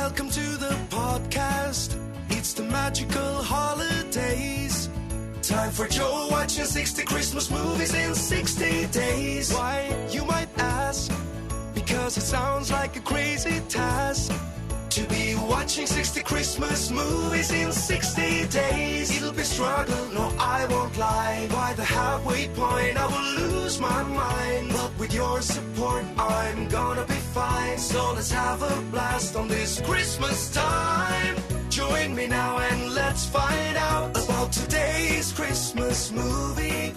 Welcome to the podcast. It's the magical holidays. Time for Joe watching 60 Christmas movies in 60 days. Why, you might ask? Because it sounds like a crazy task to be watching 60 Christmas movies in 60 days. It'll be struggle, no I won't lie. By the halfway point I will lose my mind, but with your support I'm gonna be fine. So let's have a blast on this Christmas time. Join me now and let's find out about today's Christmas movie.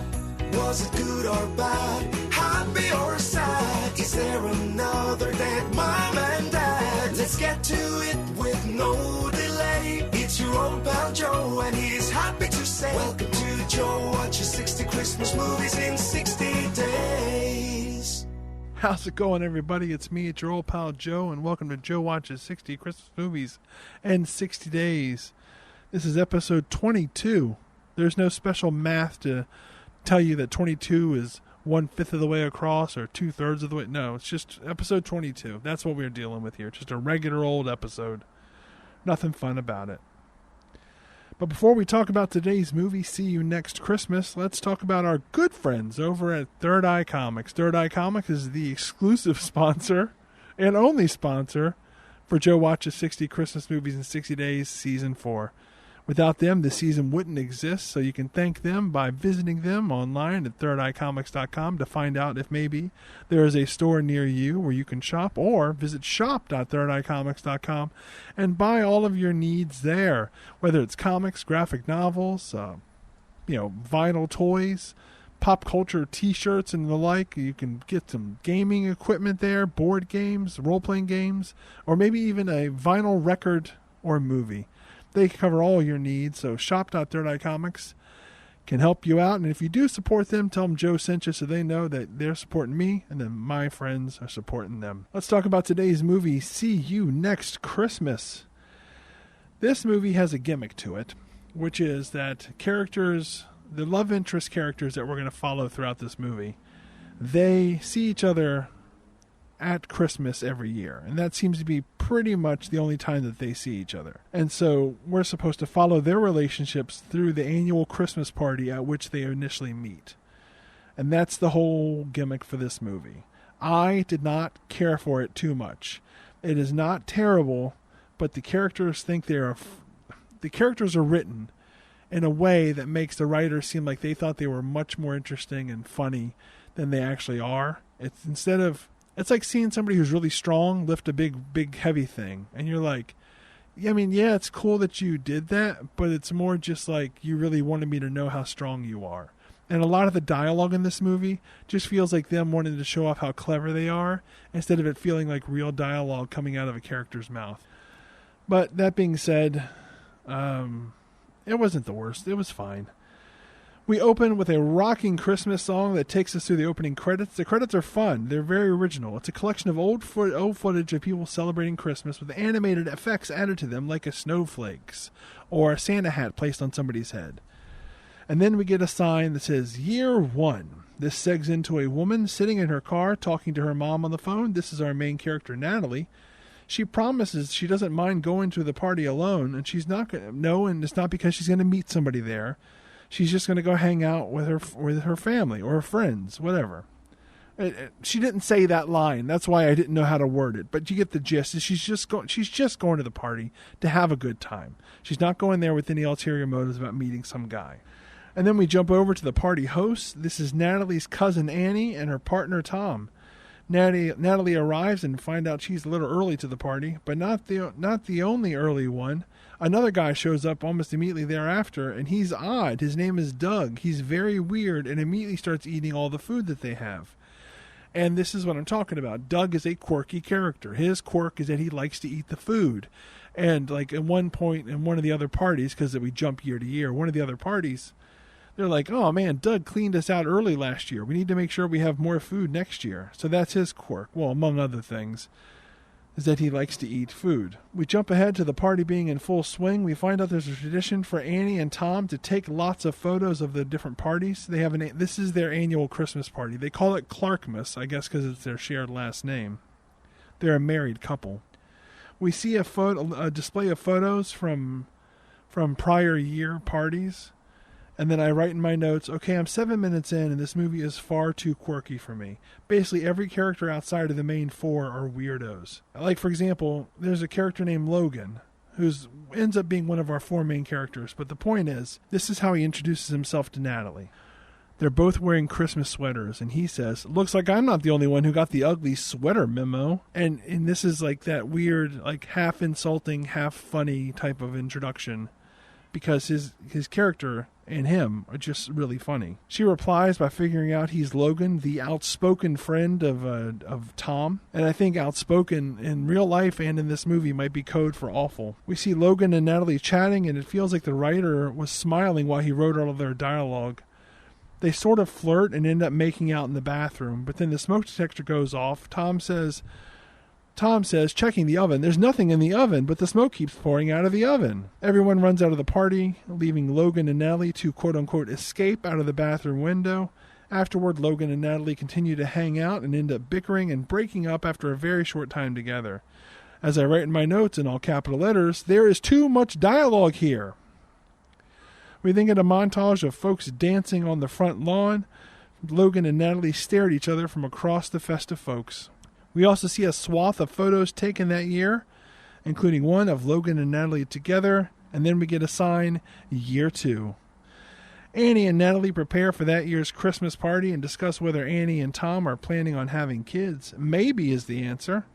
Was it good or bad? Happy or sad? Is there another dead mom and dad? Let's get to it with no delay. It's your old pal Joe and he's happy to say welcome to Joe watches 60 Christmas movies in 60 days. How's it going, everybody? It's me, it's your old pal Joe, and welcome to Joe Watches 60 Christmas Movies in 60 Days. This is episode 22. There's no special math to tell you that 22 is 1/5 of the way across or 2/3 of the way. No, it's just episode 22. That's what we're dealing with here. Just a regular old episode. Nothing fun about it. But before we talk about today's movie, See You Next Christmas, let's talk about our good friends over at Third Eye Comics. Third Eye Comics is the exclusive sponsor and only sponsor for Joe Watches 60 Christmas Movies in 60 Days Season 4. Without them, the season wouldn't exist, so you can thank them by visiting them online at thirdeyecomics.com to find out if maybe there is a store near you where you can shop, or visit shop.thirdeyecomics.com and buy all of your needs there, whether it's comics, graphic novels, vinyl toys, pop culture t-shirts and the like. You can get some gaming equipment there, board games, role-playing games, or maybe even a vinyl record or movie. They cover all your needs, so shop.thirdeyecomics can help you out. And if you do support them, tell them Joe sent you so they know that they're supporting me and then my friends are supporting them. Let's talk about today's movie, See You Next Christmas. This movie has a gimmick to it, which is that characters, the love interest characters that we're going to follow throughout this movie, they see each other at Christmas every year, and that seems to be pretty much the only time that they see each other. And so we're supposed to follow their relationships through the annual Christmas party at which they initially meet. And that's the whole gimmick for this movie. I did not care for it too much. It is not terrible, but the characters the characters are written in a way that makes the writers seem like they thought they were much more interesting and funny than they actually are. It's like seeing somebody who's really strong lift a big, heavy thing. And you're like, yeah, it's cool that you did that, but it's more just like you really wanted me to know how strong you are. And a lot of the dialogue in this movie just feels like them wanting to show off how clever they are, instead of it feeling like real dialogue coming out of a character's mouth. But that being said, it wasn't the worst. It was fine. We open with a rocking Christmas song that takes us through the opening credits. The credits are fun. They're very original. It's a collection of old footage of people celebrating Christmas with animated effects added to them, like a snowflakes or a Santa hat placed on somebody's head. And then we get a sign that says, Year 1. This segs into a woman sitting in her car talking to her mom on the phone. This is our main character, Natalie. She promises she doesn't mind going to the party alone, and she's not going to. No, and it's not because she's going to meet somebody there. She's just going to go hang out with her family or her friends, whatever. She didn't say that line. That's why I didn't know how to word it. But you get the gist. She's just going to the party to have a good time. She's not going there with any ulterior motives about meeting some guy. And then we jump over to the party host. This is Natalie's cousin Annie and her partner Tom. Natalie arrives and find out she's a little early to the party, but not the only early one. Another guy shows up almost immediately thereafter, and he's odd. His name is Doug. He's very weird and immediately starts eating all the food that they have. And this is what I'm talking about. Doug is a quirky character. His quirk is that he likes to eat the food. And like at one point in one of the other parties, because we jump year to year, one of the other parties, they're like, oh man, Doug cleaned us out early last year. We need to make sure we have more food next year. So that's his quirk. Well, among other things, is that he likes to eat food. We jump ahead to the party being in full swing. We find out there's a tradition for Annie and Tom to take lots of photos of the different parties. They have this is their annual Christmas party. They call it Clarkmas, I guess because it's their shared last name. They're a married couple. We see a display of photos from prior year parties. And then I write in my notes, okay, I'm 7 minutes in, and this movie is far too quirky for me. Basically, every character outside of the main four are weirdos. Like, for example, there's a character named Logan, who ends up being one of our four main characters. But the point is, this is how he introduces himself to Natalie. They're both wearing Christmas sweaters, and he says, looks like I'm not the only one who got the ugly sweater memo. And this is like that weird, like half insulting, half funny type of introduction, because his character and him are just really funny. She replies by figuring out he's Logan, the outspoken friend of Tom. And I think outspoken in real life and in this movie might be code for awful. We see Logan and Natalie chatting, and it feels like the writer was smiling while he wrote all of their dialogue. They sort of flirt and end up making out in the bathroom, but then the smoke detector goes off. Tom says, checking the oven, there's nothing in the oven, but the smoke keeps pouring out of the oven. Everyone runs out of the party, leaving Logan and Natalie to quote-unquote escape out of the bathroom window. Afterward, Logan and Natalie continue to hang out and end up bickering and breaking up after a very short time together. As I write in my notes in all capital letters, there is too much dialogue here. We then get a montage of folks dancing on the front lawn. Logan and Natalie stare at each other from across the festive folks. We also see a swath of photos taken that year, including one of Logan and Natalie together, and then we get a sign, Year 2. Annie and Natalie prepare for that year's Christmas party and discuss whether Annie and Tom are planning on having kids. Maybe is the answer.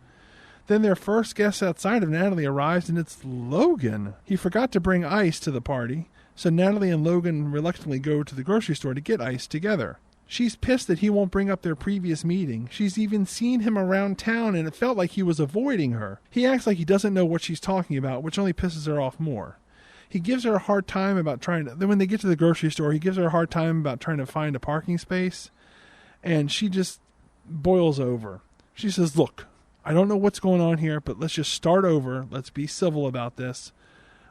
Then their first guest outside of Natalie arrives, and it's Logan. He forgot to bring ice to the party, so Natalie and Logan reluctantly go to the grocery store to get ice together. She's pissed that he won't bring up their previous meeting. She's even seen him around town, and it felt like he was avoiding her. He acts like he doesn't know what she's talking about, which only pisses her off more. He gives her a hard time about then when they get to the grocery store, he gives her a hard time about trying to find a parking space, and she just boils over. She says, look, I don't know what's going on here, but let's just start over. Let's be civil about this.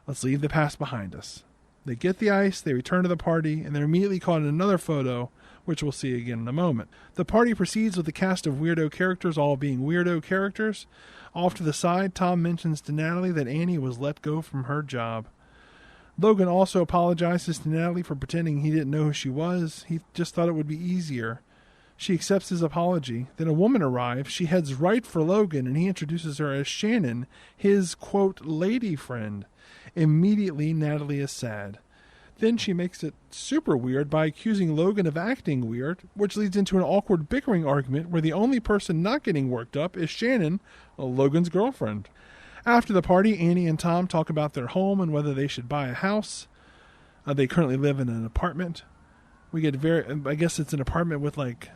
Let's leave the past behind us. They get the ice, they return to the party, and they're immediately caught in another photo, which we'll see again in a moment. The party proceeds with the cast of weirdo characters all being weirdo characters. Off to the side, Tom mentions to Natalie that Annie was let go from her job. Logan also apologizes to Natalie for pretending he didn't know who she was. He just thought it would be easier. She accepts his apology. Then a woman arrives. She heads right for Logan, and he introduces her as Shannon, his, quote, lady friend. Immediately, Natalie is sad. Then she makes it super weird by accusing Logan of acting weird, which leads into an awkward bickering argument where the only person not getting worked up is Shannon, Logan's girlfriend. After the party, Annie and Tom talk about their home and whether they should buy a house. They currently live in an apartment. We get I guess it's an apartment with like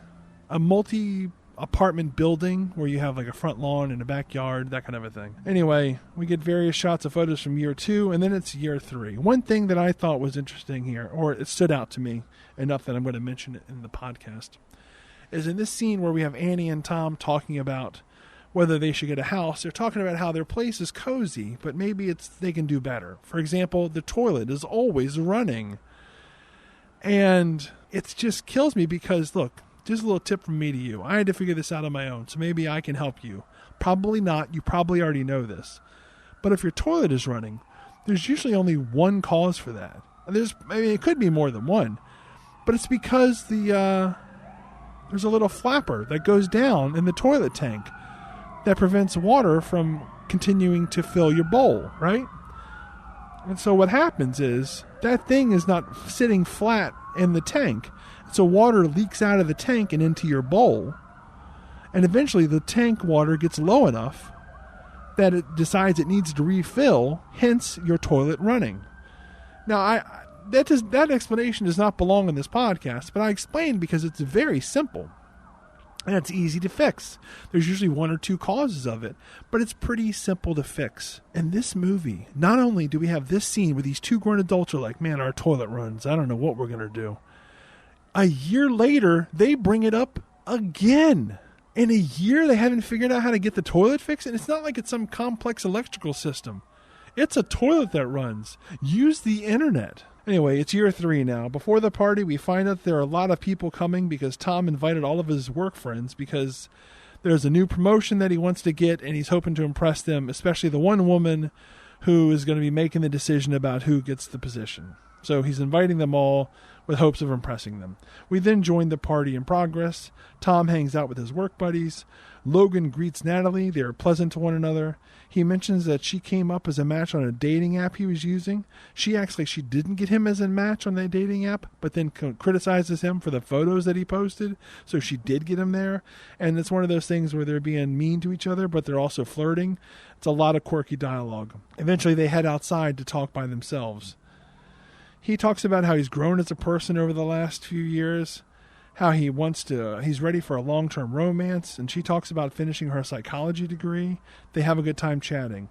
a multi-apartment building where you have like a front lawn and a backyard, that kind of a thing. Anyway, we get various shots of photos from year 2, and then it's year 3. One thing that I thought was interesting here, or it stood out to me enough that I'm going to mention it in the podcast, is in this scene where we have Annie and Tom talking about whether they should get a house. They're talking about how their place is cozy, but maybe they can do better. For example, the toilet is always running. And it just kills me because, look, just a little tip from me to you. I had to figure this out on my own, so maybe I can help you. Probably not. You probably already know this. But if your toilet is running, there's usually only one cause for that. It could be more than one. But it's because there's a little flapper that goes down in the toilet tank that prevents water from continuing to fill your bowl, right? And so what happens is that thing is not sitting flat in the tank. So water leaks out of the tank and into your bowl. And eventually the tank water gets low enough that it decides it needs to refill, hence your toilet running. Now, that explanation does not belong in this podcast, but I explained because it's very simple. And it's easy to fix. There's usually one or two causes of it, but it's pretty simple to fix. In this movie, not only do we have this scene where these two grown adults are like, man, our toilet runs. I don't know what we're going to do. A year later, they bring it up again. In a year, they haven't figured out how to get the toilet fixed. And it's not like it's some complex electrical system. It's a toilet that runs. Use the internet. Anyway, it's year 3 now. Before the party, we find out there are a lot of people coming because Tom invited all of his work friends because There's a new promotion that he wants to get, and he's hoping to impress them, especially the one woman who is going to be making the decision about who gets the position. So he's inviting them all with hopes of impressing them. We then join the party in progress. Tom hangs out with his work buddies. Logan greets Natalie. They are pleasant to one another. He mentions that she came up as a match on a dating app he was using. She acts like she didn't get him as a match on that dating app, but then criticizes him for the photos that he posted. So she did get him there. And it's one of those things where they're being mean to each other, but they're also flirting. It's a lot of quirky dialogue. Eventually they head outside to talk by themselves. He talks about how he's grown as a person over the last few years, how he's ready for a long-term romance, and she talks about finishing her psychology degree. They have a good time chatting.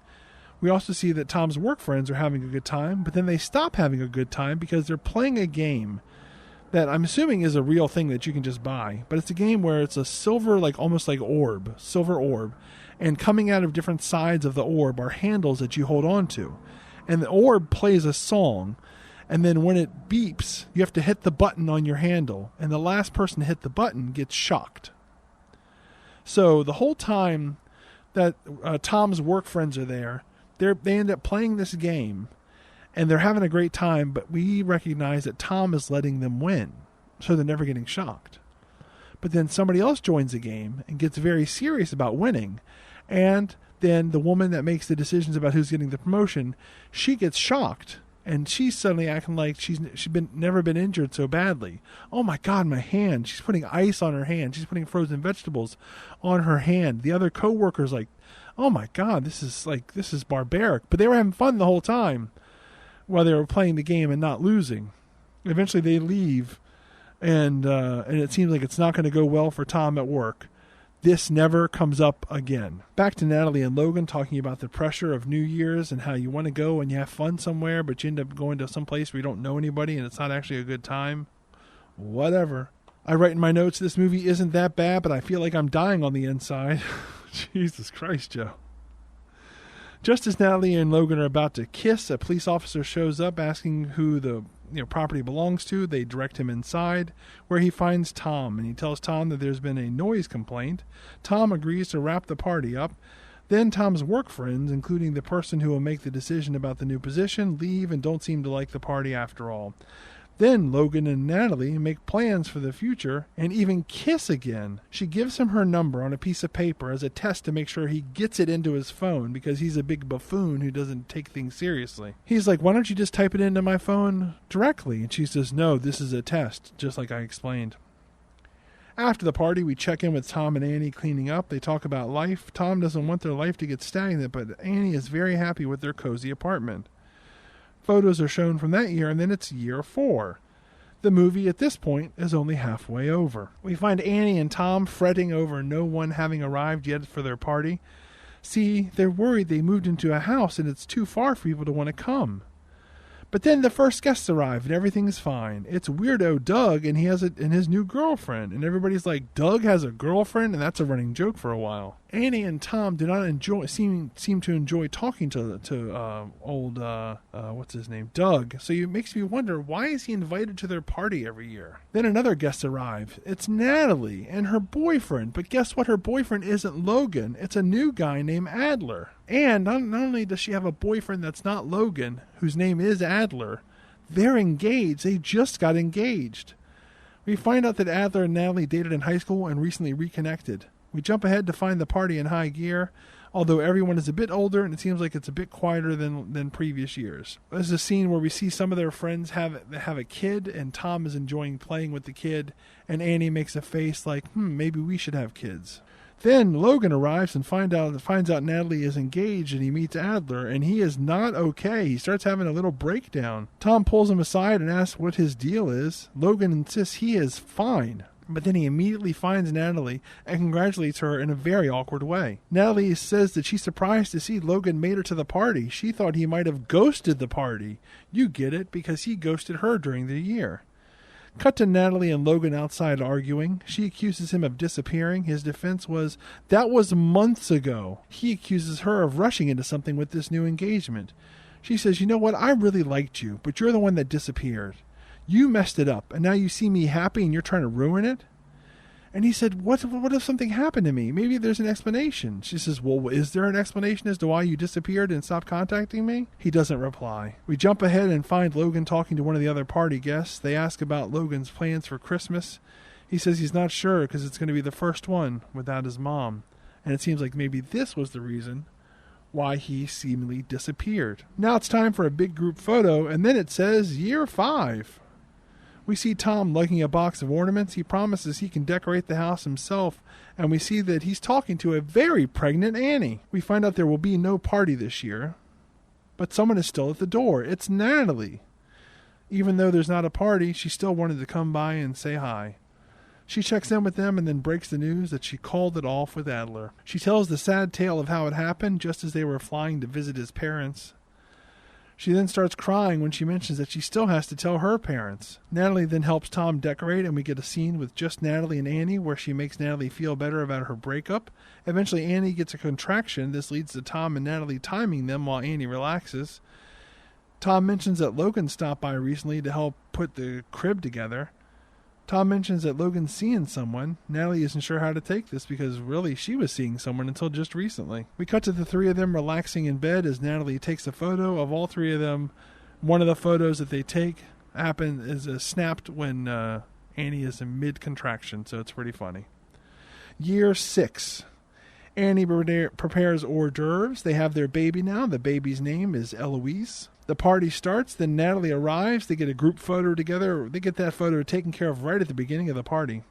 We also see that Tom's work friends are having a good time, but then they stop having a good time because they're playing a game that I'm assuming is a real thing that you can just buy, but it's a game where it's a silver, almost like silver orb, and coming out of different sides of the orb are handles that you hold on to, and the orb plays a song. And then when it beeps, you have to hit the button on your handle. And the last person to hit the button gets shocked. So the whole time that Tom's work friends are there, they end up playing this game. And they're having a great time. But we recognize that Tom is letting them win. So they're never getting shocked. But then somebody else joins the game and gets very serious about winning. And then the woman that makes the decisions about who's getting the promotion, she gets shocked. And she's suddenly acting like she's never been injured so badly. Oh my God, my hand. She's putting ice on her hand. She's putting frozen vegetables on her hand. The other coworkers like, oh my God, this is barbaric. But they were having fun the whole time while they were playing the game and not losing. Eventually they leave, and it seems like it's not going to go well for Tom at work. This never comes up again. Back to Natalie and Logan talking about the pressure of New Year's and how you want to go and you have fun somewhere, but you end up going to some place where you don't know anybody and it's not actually a good time. Whatever. I write in my notes, this movie isn't that bad, but I feel like I'm dying on the inside. Jesus Christ, Joe. Just as Natalie and Logan are about to kiss, a police officer shows up asking who the property belongs to. They direct him inside, where he finds Tom, and he tells Tom that there's been a noise complaint. Tom agrees to wrap the party up. Then Tom's work friends, including the person who will make the decision about the new position, leave and don't seem to like the party after all. Then Logan and Natalie make plans for the future and even kiss again. She gives him her number on a piece of paper as a test to make sure he gets it into his phone because he's a big buffoon who doesn't take things seriously. He's like, why don't you just type it into my phone directly? And she says, no, this is a test, just like I explained. After the party, we check in with Tom and Annie cleaning up. They talk about life. Tom doesn't want their life to get stagnant, but Annie is very happy with their cozy apartment. Photos are shown from that year, and then it's year 4. The movie at this point is only halfway over. We find Annie and Tom fretting over no one having arrived yet for their party. See, they're worried they moved into a house and it's too far for people to want to come. But then the first guests arrive and everything's fine. It's weirdo Doug and his new girlfriend. And everybody's like, Doug has a girlfriend? And that's a running joke for a while. Annie and Tom do not seem to enjoy talking to old what's his name, Doug. So it makes me wonder, why is he invited to their party every year? Then another guest arrives. It's Natalie and her boyfriend. But guess what? Her boyfriend isn't Logan. It's a new guy named Adler. And not only does she have a boyfriend that's not Logan, whose name is Adler, they're engaged. They just got engaged. We find out that Adler and Natalie dated in high school and recently reconnected. We jump ahead to find the party in high gear, although everyone is a bit older and it seems like it's a bit quieter than previous years. There's a scene where we see some of their friends have a kid, and Tom is enjoying playing with the kid, and Annie makes a face like, maybe we should have kids. Then Logan arrives and finds out Natalie is engaged, and he meets Adler, and he is not okay. He starts having a little breakdown. Tom pulls him aside and asks what his deal is. Logan insists he is fine, but then he immediately finds Natalie and congratulates her in a very awkward way. Natalie says that she's surprised to see Logan made her to the party. She thought he might have ghosted the party. You get it, because he ghosted her during the year. Cut to Natalie and Logan outside arguing. She accuses him of disappearing. His defense was, that was months ago. He accuses her of rushing into something with this new engagement. She says, you know what, I really liked you, but you're the one that disappeared. You messed it up, and now you see me happy and you're trying to ruin it? And he said, what if something happened to me? Maybe there's an explanation. She says, well, is there an explanation as to why you disappeared and stopped contacting me? He doesn't reply. We jump ahead and find Logan talking to one of the other party guests. They ask about Logan's plans for Christmas. He says he's not sure because it's going to be the first one without his mom. And it seems like maybe this was the reason why he seemingly disappeared. Now it's time for a big group photo, and then it says year 5. We see Tom lugging a box of ornaments. He promises he can decorate the house himself, and we see that he's talking to a very pregnant Annie. We find out there will be no party this year, but someone is still at the door. It's Natalie. Even though there's not a party, she still wanted to come by and say hi. She checks in with them and then breaks the news that she called it off with Adler. She tells the sad tale of how it happened just as they were flying to visit his parents. She then starts crying when she mentions that she still has to tell her parents. Natalie then helps Tom decorate, and we get a scene with just Natalie and Annie where she makes Natalie feel better about her breakup. Eventually, Annie gets a contraction. This leads to Tom and Natalie timing them while Annie relaxes. Tom mentions that Logan stopped by recently to help put the crib together. Tom mentions that Logan's seeing someone. Natalie isn't sure how to take this because really she was seeing someone until just recently. We cut to the three of them relaxing in bed as Natalie takes a photo of all three of them. One of the photos that they take is snapped when Annie is in mid-contraction, so it's pretty funny. Year 6. Annie prepares hors d'oeuvres. They have their baby now. The baby's name is Eloise. The party starts, then Natalie arrives. They get a group photo together. They get that photo taken care of right at the beginning of the party.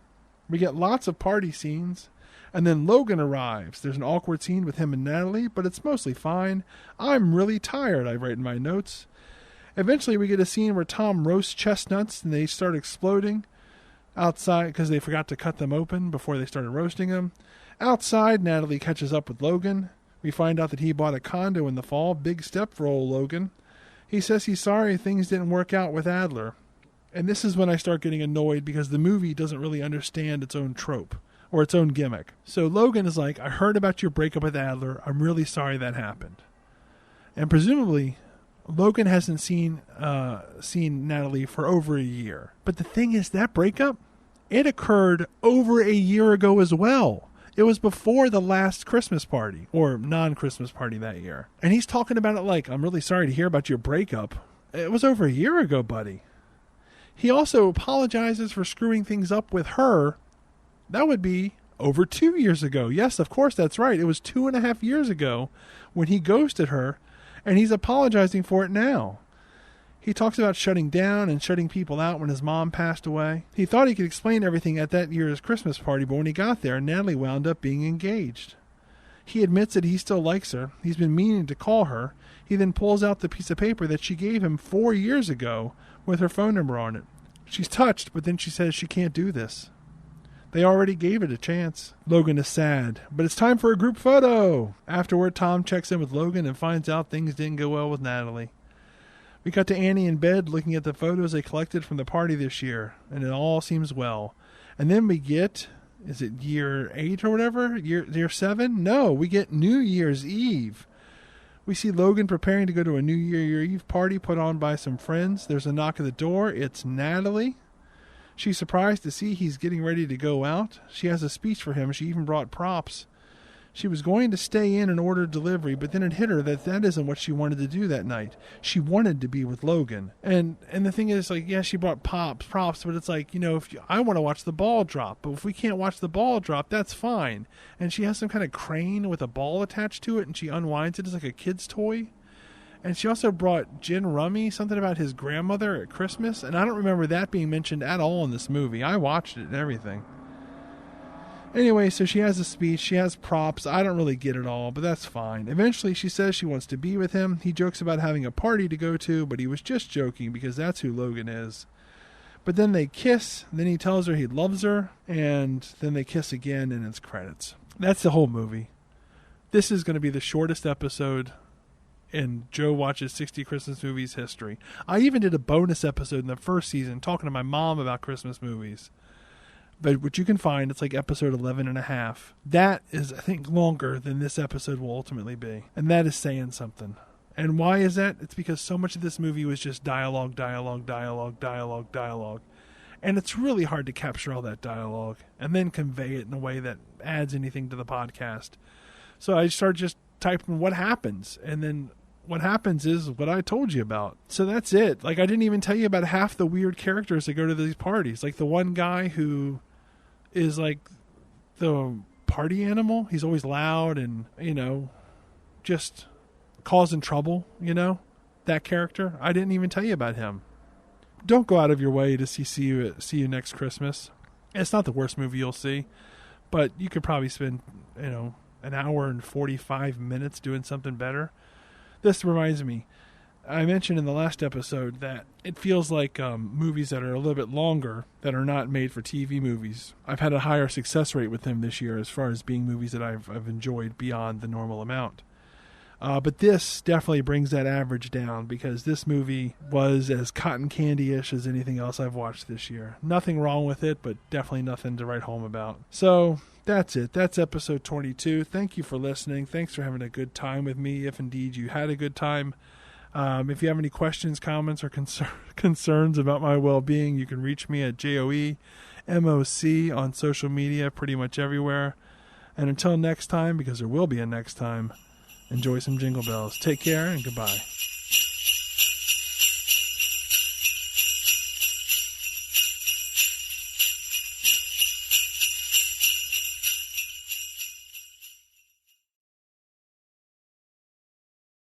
We get lots of party scenes. And then Logan arrives. There's an awkward scene with him and Natalie, but it's mostly fine. I'm really tired, I write in my notes. Eventually we get a scene where Tom roasts chestnuts and they start exploding outside because they forgot to cut them open before they started roasting them. Outside, Natalie catches up with Logan. We find out that he bought a condo in the fall. Big step for old Logan. He says he's sorry things didn't work out with Adler. And this is when I start getting annoyed because the movie doesn't really understand its own trope or its own gimmick. So Logan is like, I heard about your breakup with Adler. I'm really sorry that happened. And presumably, Logan hasn't seen Natalie for over a year. But the thing is, that breakup, it occurred over a year ago as well. It was before the last Christmas party, or non-Christmas party that year. And he's talking about it like, I'm really sorry to hear about your breakup. It was over a year ago, buddy. He also apologizes for screwing things up with her. That would be over 2 years ago. Yes, of course, that's right. It was 2.5 years ago when he ghosted her, and he's apologizing for it now. He talks about shutting down and shutting people out when his mom passed away. He thought he could explain everything at that year's Christmas party, but when he got there, Natalie wound up being engaged. He admits that he still likes her. He's been meaning to call her. He then pulls out the piece of paper that she gave him 4 years ago with her phone number on it. She's touched, but then she says she can't do this. They already gave it a chance. Logan is sad, but it's time for a group photo. Afterward, Tom checks in with Logan and finds out things didn't go well with Natalie. We cut to Annie in bed looking at the photos they collected from the party this year, and it all seems well. And then we get, is it year 8 or whatever? Year 7? No, we get New Year's Eve. We see Logan preparing to go to a New Year's Eve party put on by some friends. There's a knock at the door. It's Natalie. She's surprised to see he's getting ready to go out. She has a speech for him. She even brought props. She was going to stay in and order delivery, but then it hit her that isn't what she wanted to do that night. She wanted to be with Logan. And the thing is, like, yeah, she brought props, but it's like, you know, I want to watch the ball drop, but if we can't watch the ball drop, that's fine. And she has some kind of crane with a ball attached to it, and she unwinds it as like a kid's toy. And she also brought gin rummy, something about his grandmother at Christmas, and I don't remember that being mentioned at all in this movie. I watched it and everything. Anyway, so she has a speech, she has props. I don't really get it all, but that's fine. Eventually, she says she wants to be with him. He jokes about having a party to go to, but he was just joking because that's who Logan is. But then they kiss, then he tells her he loves her, and then they kiss again, and it's credits. That's the whole movie. This is going to be the shortest episode in Joe Watches 60 Christmas Movies history. I even did a bonus episode in the first season talking to my mom about Christmas movies. But what you can find, it's like episode 11 and a half. That is, I think, longer than this episode will ultimately be. And that is saying something. And why is that? It's because so much of this movie was just dialogue. And it's really hard to capture all that dialogue and then convey it in a way that adds anything to the podcast. So I started just typing what happens, and then what happens is what I told you about. So that's it. Like, I didn't even tell you about half the weird characters that go to these parties. Like the one guy who is like the party animal. He's always loud and, just causing trouble, that character. I didn't even tell you about him. Don't go out of your way to see you next Christmas. It's not the worst movie you'll see, but you could probably spend, an hour and 45 minutes doing something better. This reminds me, I mentioned in the last episode that it feels like movies that are a little bit longer that are not made for TV movies. I've had a higher success rate with them this year as far as being movies that I've enjoyed beyond the normal amount. But this definitely brings that average down, because this movie was as cotton candy-ish as anything else I've watched this year. Nothing wrong with it, but definitely nothing to write home about. So that's it. That's episode 22. Thank you for listening. Thanks for having a good time with me, if indeed you had a good time. If you have any questions, comments, or concerns about my well-being, you can reach me at JOEMOC on social media, pretty much everywhere. And until next time, because there will be a next time, enjoy some Jingle Bells. Take care and goodbye.